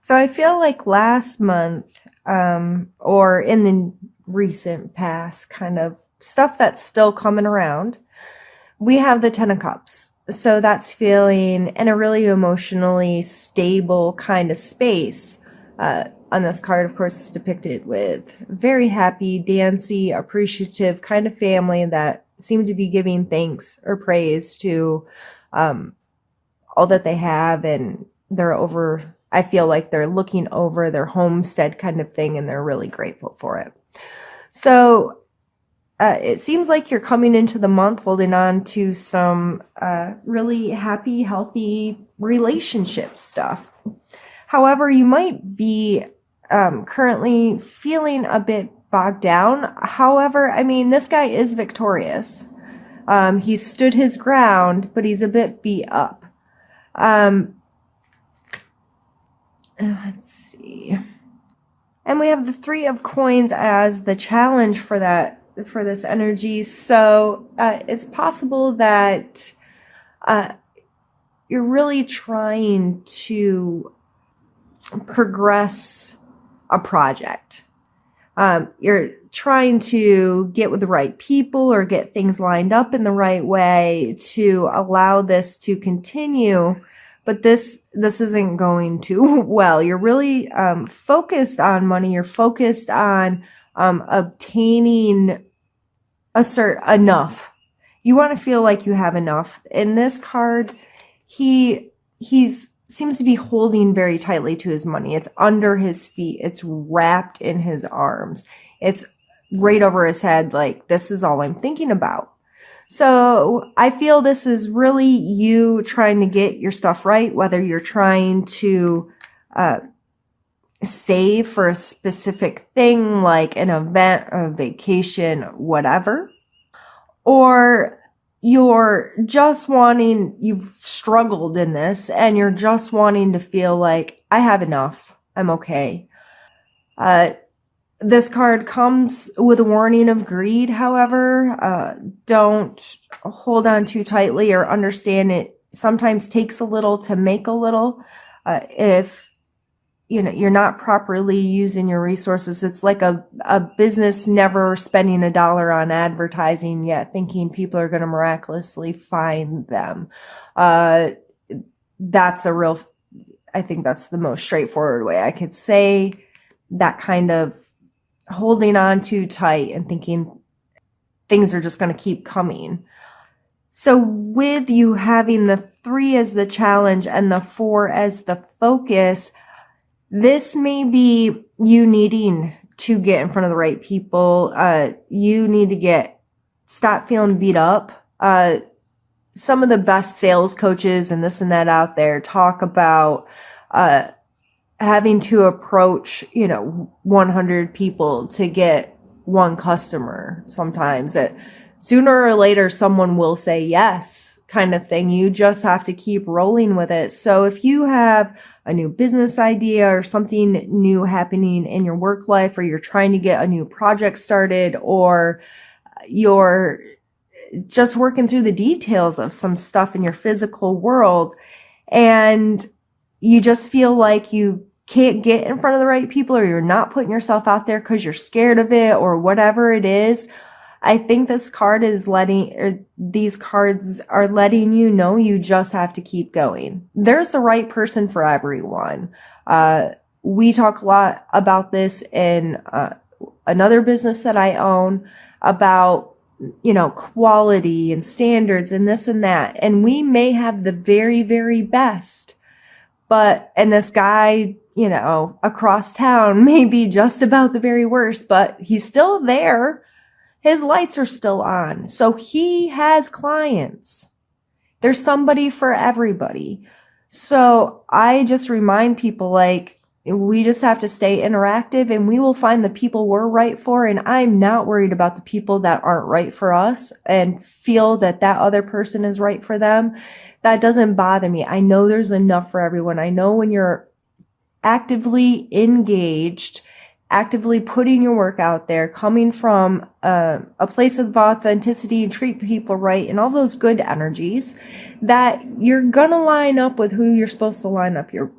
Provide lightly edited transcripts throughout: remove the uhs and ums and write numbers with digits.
So I feel like last month, or in the recent past, kind of stuff that's still coming around, we have the Ten of Cups. So that's feeling in a really emotionally stable kind of space. On this card, of course, it's depicted with very happy, dancy, appreciative kind of family that seem to be giving thanks or praise to all that they have, and they're over. I feel like they're looking over their homestead kind of thing, and they're really grateful for it. So it seems like you're coming into the month holding on to some really happy, healthy relationship stuff. However, you might be currently feeling a bit bogged down. However, I mean, this guy is victorious. He stood his ground, but he's a bit beat up. Let's see. And we have the Three of Coins as the challenge for this energy. So it's possible that you're really trying to progress a project. You're trying to get with the right people or get things lined up in the right way to allow this to continue. But this isn't going too well. You're really focused on money. You're focused on obtaining enough. You want to feel like you have enough. In this card, he's seems to be holding very tightly to his money. It's under his feet. It's wrapped in his arms. It's right over his head. Like, this is all I'm thinking about. So I feel this is really you trying to get your stuff right, whether you're trying to save for a specific thing like an event, a vacation, whatever, or you've struggled in this and you're just wanting to feel like, I have enough, I'm okay. This card comes with a warning of greed, however. Don't hold on too tightly, or understand it sometimes takes a little to make a little. If you're not properly using your resources, it's like a business never spending $1 on advertising yet thinking people are going to miraculously find them. I think that's the most straightforward way I could say that. Kind of holding on too tight and thinking things are just going to keep coming. So with you having the 3 as the challenge and the 4 as the focus, this may be you needing to get in front of the right people. You need to stop feeling beat up. Some of the best sales coaches and this and that out there talk about having to approach, 100 people to get one customer. Sometimes that sooner or later someone will say yes, kind of thing. You just have to keep rolling with it. So if you have a new business idea or something new happening in your work life, or you're trying to get a new project started, or you're just working through the details of some stuff in your physical world, and you just feel like you can't get in front of the right people, or you're not putting yourself out there because you're scared of it, or whatever it is, I think these cards are letting you know you just have to keep going. There's the right person for everyone. We talk a lot about this in another business that I own, about quality and standards and this and that. And we may have the very, very best, and this guy, across town may be just about the very worst, but he's still there. His lights are still on. So he has clients. There's somebody for everybody. So I just remind people, like, we just have to stay interactive, and we will find the people we're right for. And I'm not worried about the people that aren't right for us and feel that other person is right for them. That doesn't bother me. I know there's enough for everyone. I know when you're actively engaged, actively putting your work out there, coming from a place of authenticity, and treat people right, and all those good energies, that you're gonna line up with who you're supposed to line up. Your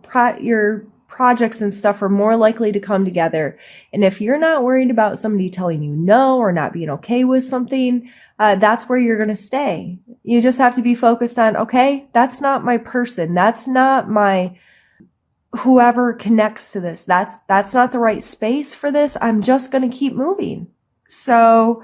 projects and stuff are more likely to come together. And if you're not worried about somebody telling you no or not being okay with something, that's where you're going to stay. You just have to be focused on, okay, that's not my person. That's not my whoever connects to this. That's not the right space for this. I'm just going to keep moving. So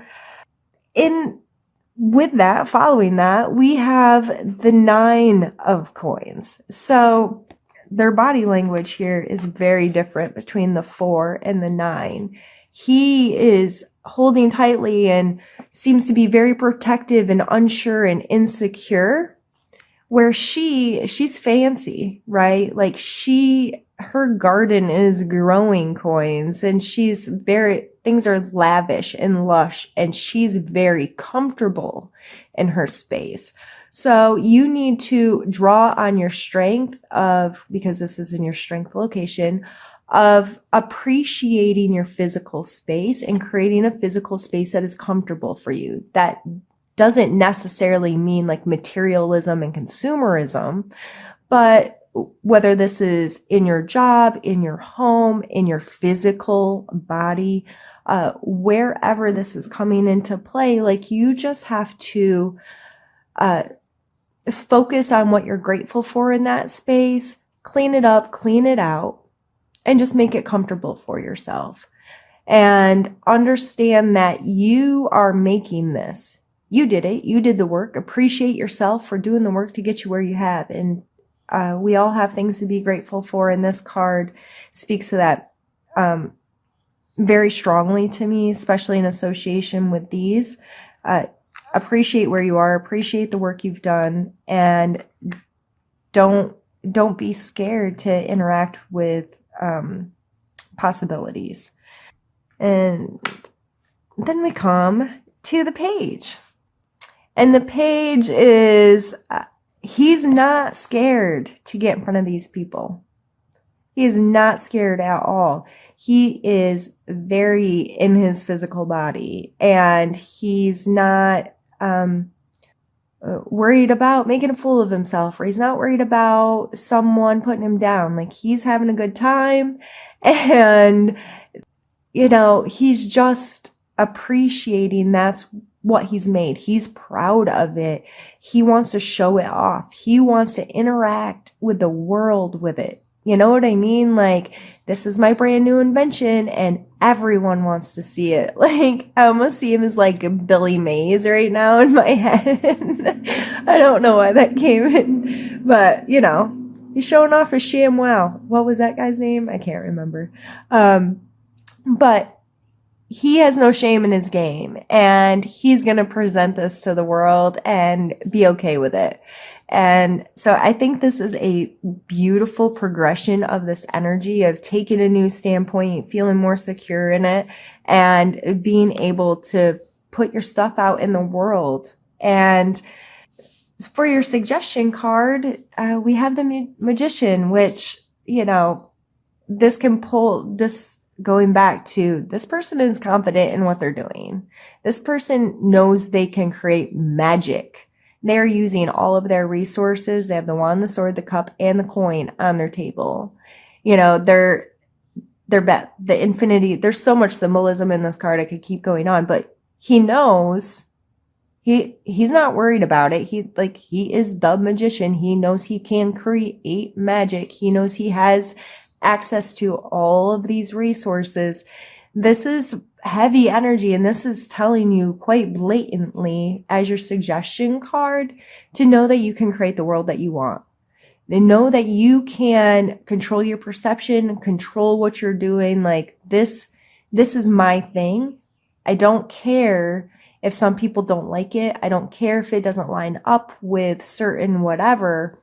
with that, following that, we have the 9 of coins. So their body language here is very different between the 4 and the 9. He is holding tightly and seems to be very protective and unsure and insecure, where she's fancy, right? Like her garden is growing coins, and things are lavish and lush, and she's very comfortable in her space. So you need to draw on your strength because this is in your strength location, of appreciating your physical space and creating a physical space that is comfortable for you. That doesn't necessarily mean like materialism and consumerism, but whether this is in your job, in your home, in your physical body, wherever this is coming into play, like you just have to focus on what you're grateful for in that space, clean it up, clean it out, and just make it comfortable for yourself. And understand that you are making this. You did it. You did the work. Appreciate yourself for doing the work to get you where you have. And we all have things to be grateful for. And this card speaks to that very strongly to me, especially in association with these. Appreciate where you are. Appreciate the work you've done. And don't be scared to interact with possibilities. And then we come to the page. And the page is, he's not scared to get in front of these people. He is not scared at all. He is very in his physical body, and he's not worried about making a fool of himself, or he's not worried about someone putting him down. Like, he's having a good time, and, he's just appreciating that's what he's made. He's proud of it. He wants to show it off. He wants to interact with the world with it. You know what I mean? Like, this is my brand new invention, and everyone wants to see it. Like, I almost see him as like Billy Mays right now in my head. I don't know why that came in, but he's showing off his ShamWow. What was that guy's name? I can't remember. But he has no shame in his game, and he's going to present this to the world and be okay with it. And so I think this is a beautiful progression of this energy of taking a new standpoint, feeling more secure in it, and being able to put your stuff out in the world. And for your suggestion card, we have the Magician, which, this can pull this. Going back to, this person is confident in what they're doing. This person knows they can create magic. They're using all of their resources. They have the wand, the sword, the cup, and the coin on their table. They're the infinity. There's so much symbolism in this card. I could keep going on, but he knows he's not worried about it. He is the magician. He knows he can create magic. He knows he has access to all of these resources. This is heavy energy, and this is telling you quite blatantly as your suggestion card to know that you can create the world that you want. And know that you can control your perception, control what you're doing. Like, this is my thing. I don't care if some people don't like it. I don't care if it doesn't line up with certain whatever.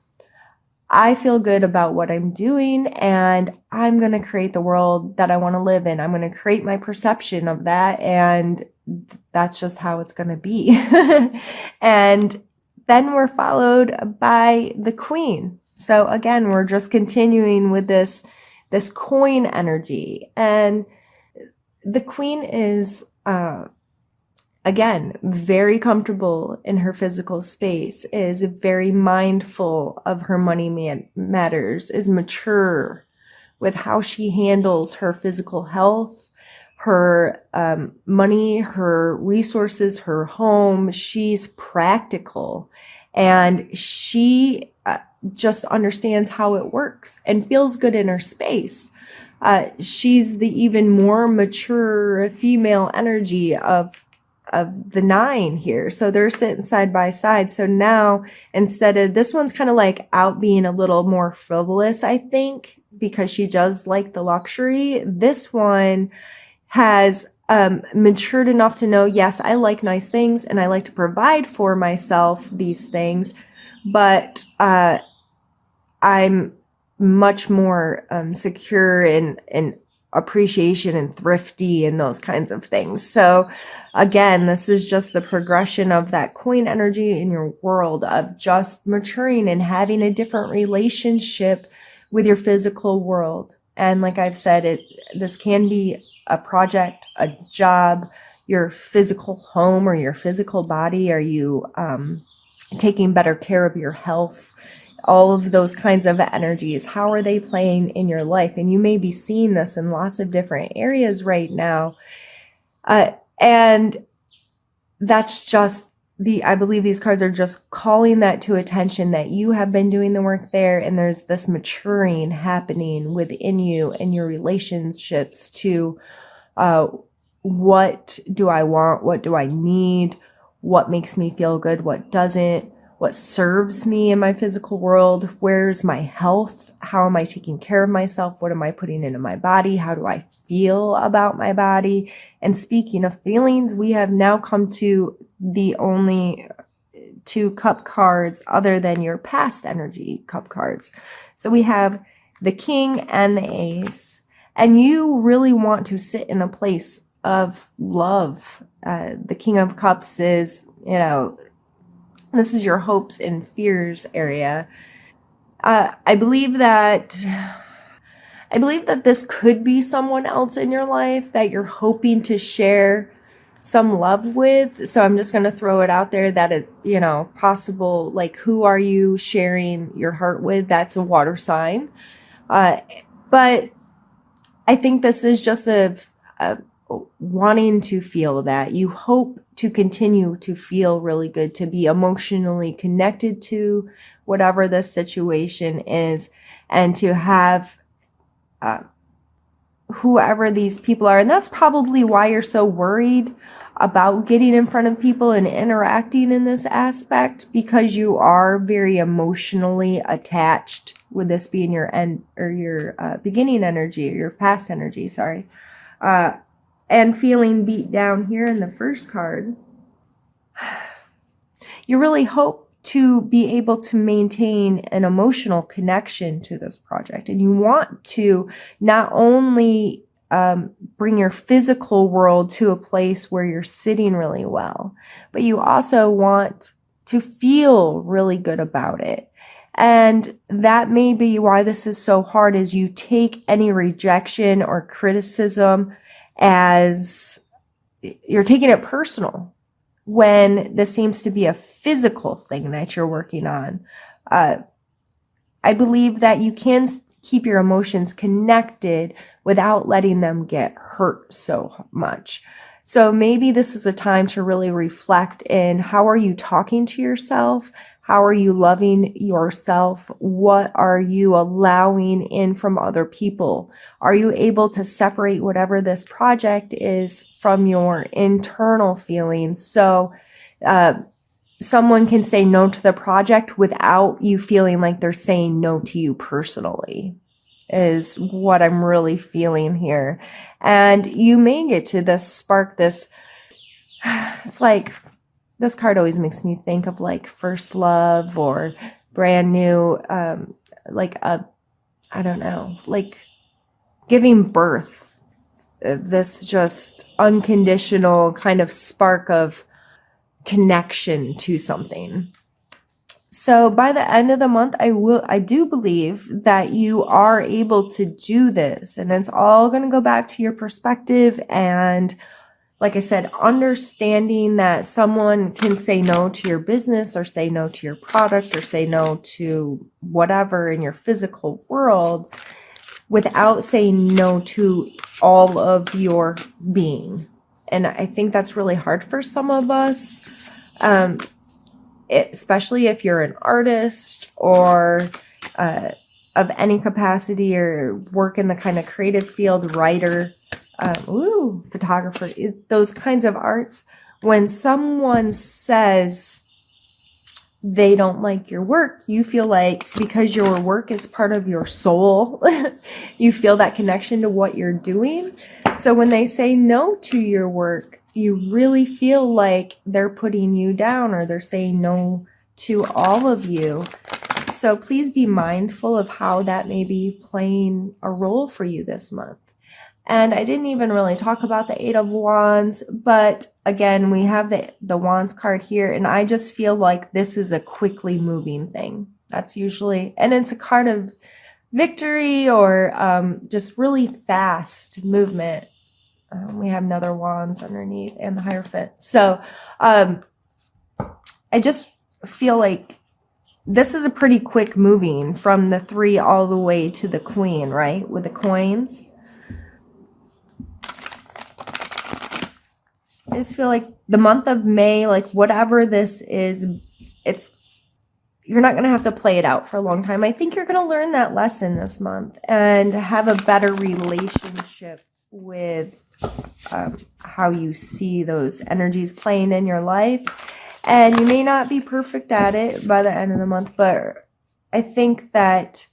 I feel good about what I'm doing, and I'm going to create the world that I want to live in. I'm going to create my perception of that, and that's just how it's going to be. And then we're followed by the Queen. So again, we're just continuing with this coin energy. And the Queen is again, very comfortable in her physical space, is very mindful of her money matters, is mature with how she handles her physical health, her money, her resources, her home. She's practical, and she just understands how it works and feels good in her space. She's the even more mature female energy of the 9 here. So they're sitting side by side. So now, instead of, this one's kind of like out being a little more frivolous, I think, because she does like the luxury. This one has matured enough to know, yes, I like nice things and I like to provide for myself these things, but I'm much more secure in appreciation and thrifty and those kinds of things. So again, this is just the progression of that coin energy in your world of just maturing and having a different relationship with your physical world. And like I've said, this can be a project, a job, your physical home or your physical body. Are you taking better care of your health? All of those kinds of energies, how are they playing in your life? And you may be seeing this in lots of different areas right now. And that's just I believe these cards are just calling that to attention, that you have been doing the work there, and there's this maturing happening within you and your relationships to what do I want? What do I need? What makes me feel good? What doesn't? What serves me in my physical world? Where's my health? How am I taking care of myself? What am I putting into my body? How do I feel about my body? And speaking of feelings, we have now come to the only 2 cup cards other than your past energy cup cards. So we have the King and the Ace, and you really want to sit in a place of love. The King of Cups is, this is your hopes and fears area. I believe that this could be someone else in your life that you're hoping to share some love with. So I'm just going to throw it out there that possible, like, who are you sharing your heart with? That's a water sign. But I think this is just a wanting to feel that. You hope to continue to feel really good, to be emotionally connected to whatever this situation is, and to have whoever these people are. And that's probably why you're so worried about getting in front of people and interacting in this aspect, because you are very emotionally attached, with this being your end or your beginning energy, or your past energy, sorry. And feeling beat down here in the first card. You really hope to be able to maintain an emotional connection to this project. And you want to not only bring your physical world to a place where you're sitting really well, but you also want to feel really good about it. And that may be why this is so hard, is you take any rejection or criticism as you're taking it personal, when this seems to be a physical thing that you're working on. I believe that you can keep your emotions connected without letting them get hurt so much. So maybe this is a time to really reflect in, how are you talking to yourself? How are you loving yourself? What are you allowing in from other people? Are you able to separate whatever this project is from your internal feelings? So someone can say no to the project without you feeling like they're saying no to you personally, is what I'm really feeling here. And you may get to this spark, this, it's like, this card always makes me think of like first love or brand new, like I don't know, like giving birth, this just unconditional kind of spark of connection to something. So by the end of the month, I do believe that you are able to do this, and it's all going to go back to your perspective. And like I said, understanding that someone can say no to your business, or say no to your product, or say no to whatever in your physical world, without saying no to all of your being. And I think that's really hard for some of us, especially if you're an artist or of any capacity or work in the kind of creative field, writer, photographer, those kinds of arts. When someone says they don't like your work, you feel like because your work is part of your soul, you feel that connection to what you're doing. So when they say no to your work, you really feel like they're putting you down or they're saying no to all of you. So please be mindful of how that may be playing a role for you this month. And I didn't even really talk about the Eight of Wands, but again, we have the Wands card here, and I just feel like this is a quickly moving thing. That's usually, and it's a card of victory or just really fast movement. We have another Wands underneath and the Hierophant. So I just feel like this is a pretty quick moving from the 3 all the way to the Queen, right? With the coins. I just feel like the month of May, like whatever this is, you're not going to have to play it out for a long time. I think you're going to learn that lesson this month and have a better relationship with how you see those energies playing in your life. And you may not be perfect at it by the end of the month, but I think that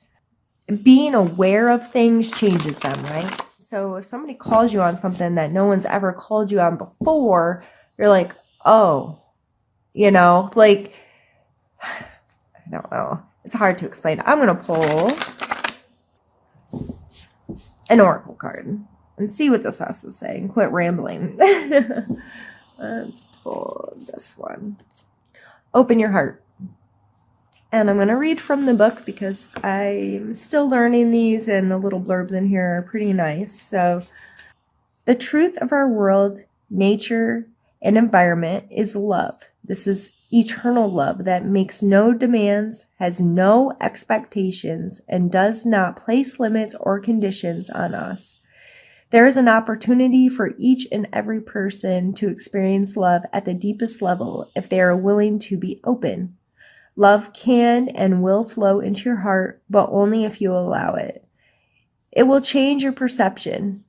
being aware of things changes them, right? So if somebody calls you on something that no one's ever called you on before, you're like, oh, like, I don't know. It's hard to explain. I'm going to pull an oracle card and see what this has to say and quit rambling. Let's pull this one. Open your heart. And I'm going to read from the book because I'm still learning these and the little blurbs in here are pretty nice. So, the truth of our world, nature, and environment is love. This is eternal love that makes no demands, has no expectations, and does not place limits or conditions on us. There is an opportunity for each and every person to experience love at the deepest level if they are willing to be open. Love can and will flow into your heart, but only if you allow it. It will change your perception,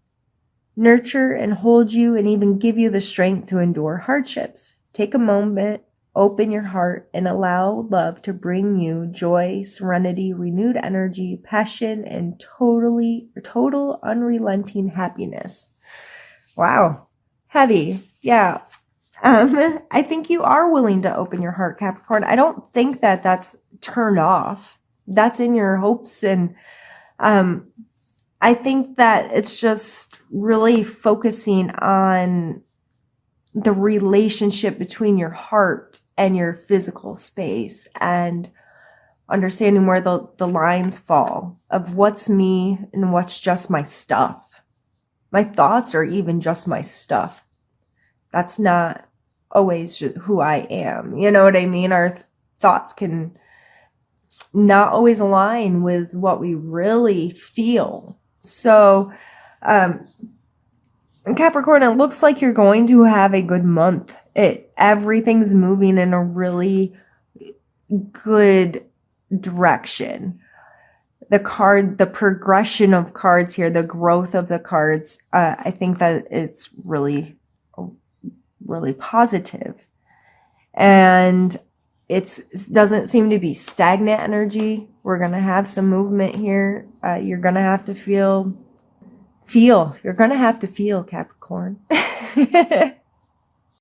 nurture and hold you, and even give you the strength to endure hardships. Take a moment, open your heart, and allow love to bring you joy, serenity, renewed energy, passion, and total unrelenting happiness. Wow. Heavy. Yeah. I think you are willing to open your heart, Capricorn. I don't think that that's turned off. That's in your hopes. And I think that it's just really focusing on the relationship between your heart and your physical space and understanding where the lines fall of what's me and what's just my stuff. My thoughts are even just my stuff. That's not always who I am. You know what I mean? Our thoughts can not always align with what we really feel. So, Capricorn, it looks like you're going to have a good month. Everything's moving in a really good direction. The progression of cards here, the growth of the cards, I think that it's really positive. And it doesn't seem to be stagnant energy. We're going to have some movement here. You're going to have to feel. You're going to have to feel, Capricorn.